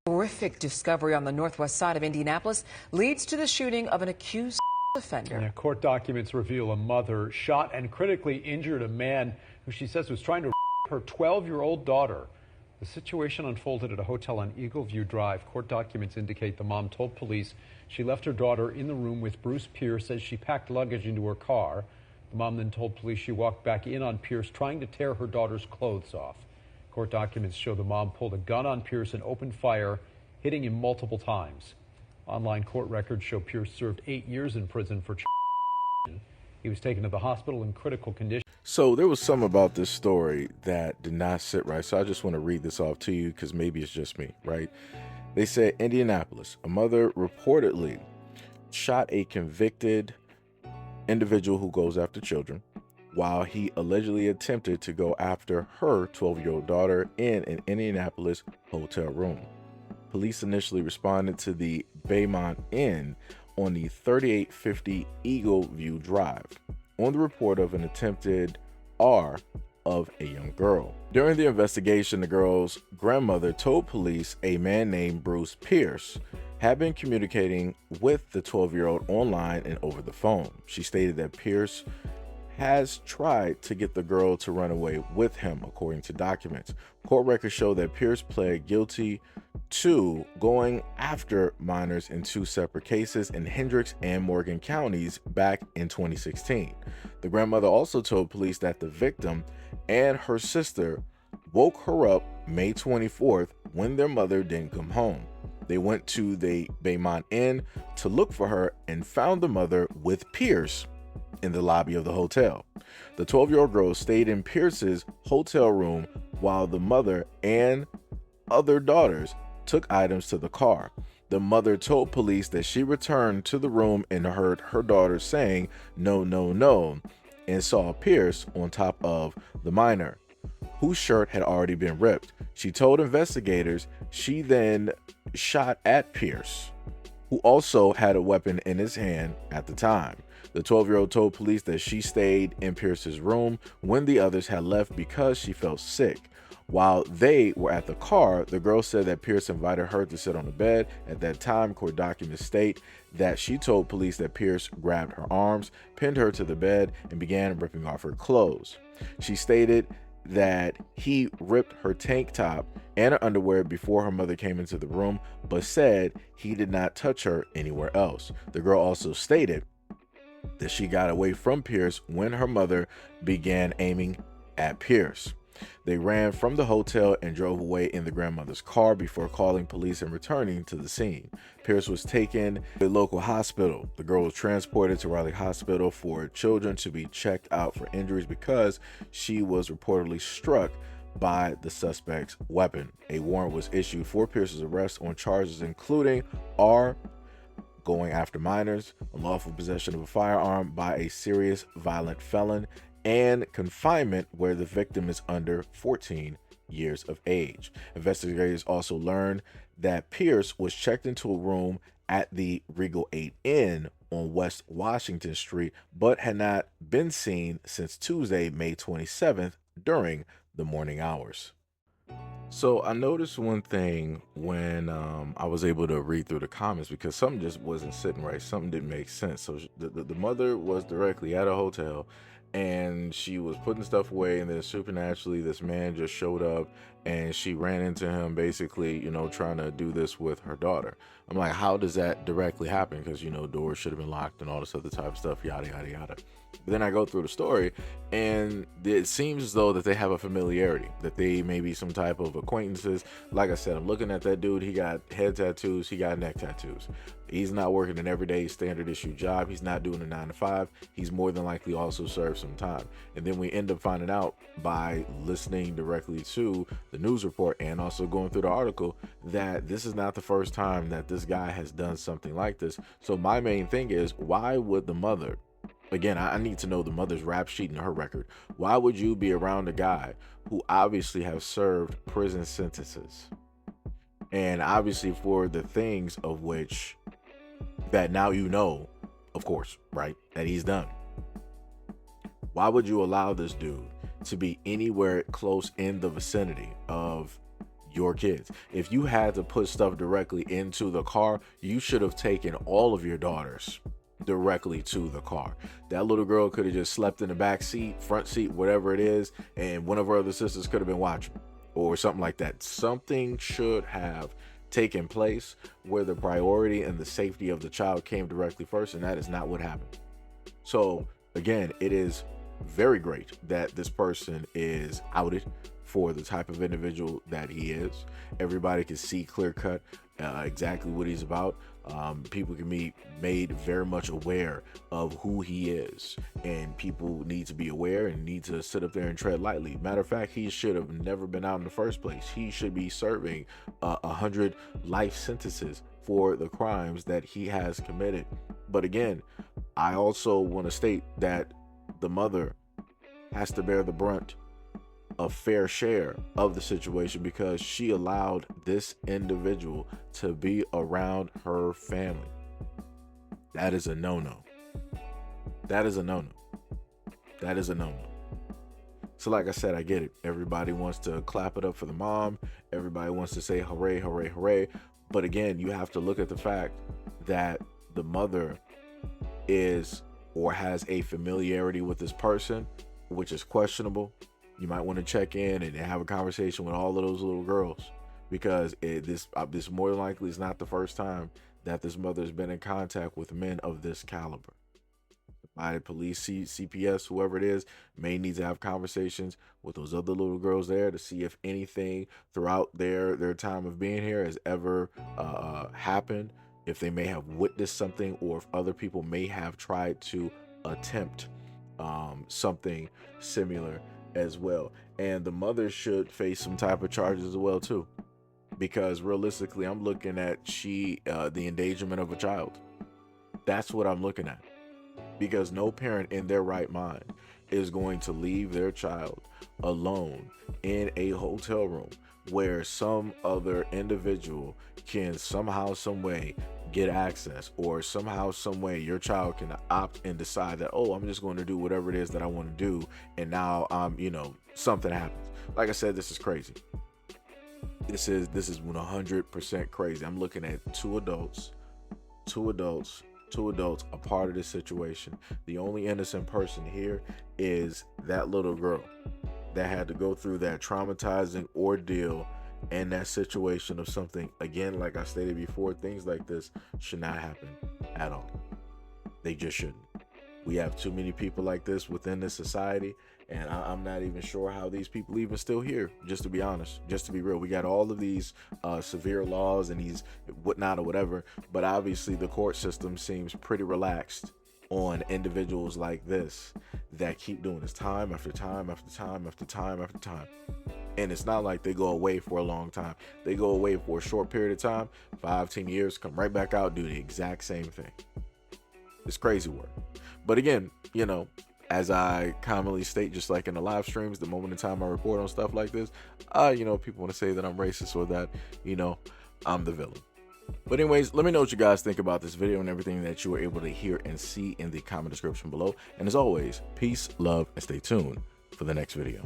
Horrific discovery on the northwest side of Indianapolis leads to the shooting of an accused offender. Yeah, court documents reveal a mother shot and critically injured a man who she says was trying to her 12-year-old daughter. The situation unfolded at a hotel on Eagle View Drive. Court documents indicate the mom told police she left her daughter in the room with Bruce Pierce as she packed luggage into her car. The mom then told police she walked back in on Pierce trying to tear her daughter's clothes off. Court documents show the mom pulled a gun on Pierce and opened fire, hitting him multiple times. Online court records show Pierce served 8 years in prison for He was taken to the hospital in critical condition. So there was some about this story that did not sit right. So I just want to read this off to you because maybe it's just me, right? They said Indianapolis, a mother reportedly shot a convicted individual who goes after children while he allegedly attempted to go after her 12-year-old daughter in an Indianapolis hotel room. Police initially responded to the Baymont Inn on the 3850 Eagle View Drive on the report of an attempted R of a young girl. During the investigation, the girl's grandmother told police a man named Bruce Pierce had been communicating with the 12-year-old online and over the phone. She stated that Pierce has tried to get the girl to run away with him, according to documents. Court records show that Pierce pled guilty to going after minors in 2 separate cases in Hendricks and Morgan counties back in 2016. The grandmother also told police that the victim and her sister woke her up May 24th when their mother didn't come home. They went to the Baymont Inn to look for her and found the mother with Pierce in the lobby of the hotel. The 12-year-old girl stayed in Pierce's hotel room while the mother and other daughters took items to the car. The mother told police that she returned to the room and heard her daughter saying, "No, no, no," and saw Pierce on top of the minor, whose shirt had already been ripped. She told investigators she then shot at Pierce, who also had a weapon in his hand at the time. The 12-year-old told police that she stayed in Pierce's room when the others had left because she felt sick. While they were at the car, the girl said that Pierce invited her to sit on the bed. At that time, court documents state that she told police that Pierce grabbed her arms, pinned her to the bed, and began ripping off her clothes. She stated that he ripped her tank top and her underwear before her mother came into the room, but said he did not touch her anywhere else. The girl also stated that she got away from Pierce when her mother began aiming at Pierce. They ran from the hotel and drove away in the grandmother's car before calling police and returning to the scene. Pierce was taken to a local hospital. The girl was transported to Raleigh Hospital for Children to be checked out for injuries because she was reportedly struck by the suspect's weapon. A warrant was issued for Pierce's arrest on charges including going after minors, unlawful possession of a firearm by a serious violent felon, and confinement where the victim is under 14 years of age. Investigators also learned that Pierce was checked into a room at the Regal 8 Inn on West Washington Street, but had not been seen since Tuesday, May 27th during the morning hours. So I noticed one thing when I was able to read through the comments, because something just wasn't sitting right. Something didn't make sense. So the mother was directly at a hotel and she was putting stuff away, and then supernaturally this man just showed up and she ran into him, basically, trying to do this with her daughter. I'm like, how does that directly happen? Because, doors should have been locked and all this other type of stuff, yada, yada, yada. But then I go through the story and it seems as though that they have a familiarity, that they may be some type of acquaintances. Like I said, I'm looking at that dude. He got head tattoos. He got neck tattoos. He's not working an everyday standard issue job. He's not doing a 9-to-5. He's more than likely also served some time. And then we end up finding out by listening directly to the news report and also going through the article that this is not the first time that this guy has done something like this. So my main thing is, why would the mother, again, I need to know the mother's rap sheet and her record. Why would you be around a guy who obviously has served prison sentences? And obviously for the things of which that now of course, right, that he's done. Why would you allow this dude to be anywhere close in the vicinity of your kids. If you had to put stuff directly into the car, you should have taken all of your daughters directly to the car. That little girl could have just slept in the back seat, front seat, whatever it is, and one of her other sisters could have been watching or something like that. Something should have taken place where the priority and the safety of the child came directly first, and that is not what happened. So again, it is very great that this person is outed for the type of individual that he is. Everybody can see clear cut exactly what he's about. People can be made very much aware of who he is, and people need to be aware and need to sit up there and tread lightly. Matter of fact, he should have never been out in the first place. He should be serving 100 life sentences for the crimes that he has committed. But again, I also want to state that the mother has to bear the brunt, a fair share of the situation, because she allowed this individual to be around her family. That is a no-no. That is a no-no. That is a no-no. So like I said, I get it. Everybody wants to clap it up for the mom. Everybody wants to say hooray, hooray, hooray. But again, you have to look at the fact that the mother is or has a familiarity with this person, which is questionable. You might want to check in and have a conversation with all of those little girls, because this more than likely is not the first time that this mother has been in contact with men of this caliber. By police, CPS, whoever it is, may need to have conversations with those other little girls there to see if anything throughout their time of being here has ever happened, if they may have witnessed something, or if other people may have tried to attempt something similar as well. And the mother should face some type of charges as well too, because realistically, I'm looking at the endangerment of a child. That's what I'm looking at, because no parent in their right mind is going to leave their child alone in a hotel room where some other individual can somehow, some way get access, or somehow, some way your child can opt and decide that, oh, I'm just going to do whatever it is that I want to do, and now something happens. Like I said, this is crazy. This is 100% crazy. I'm looking at two adults a part of this situation. The only innocent person here is that little girl that had to go through that traumatizing ordeal and that situation of something. Again, like I stated before, things like this should not happen at all. They just shouldn't. We have too many people like this within this society, and I'm not even sure how these people even still here, just to be honest, just to be real. We got all of these severe laws and these whatnot or whatever, but obviously the court system seems pretty relaxed on individuals like this that keep doing this time after time after time after time after time. And it's not like they go away for a long time. They go away for a short period of time, 5-10 years, come right back out, do the exact same thing. It's crazy work. But again, as I commonly state, just like in the live streams, the moment in time I report on stuff like this, people want to say that I'm racist or that, I'm the villain. But anyways, let me know what you guys think about this video and everything that you were able to hear and see in the comment description below. And as always, peace, love, and stay tuned for the next video.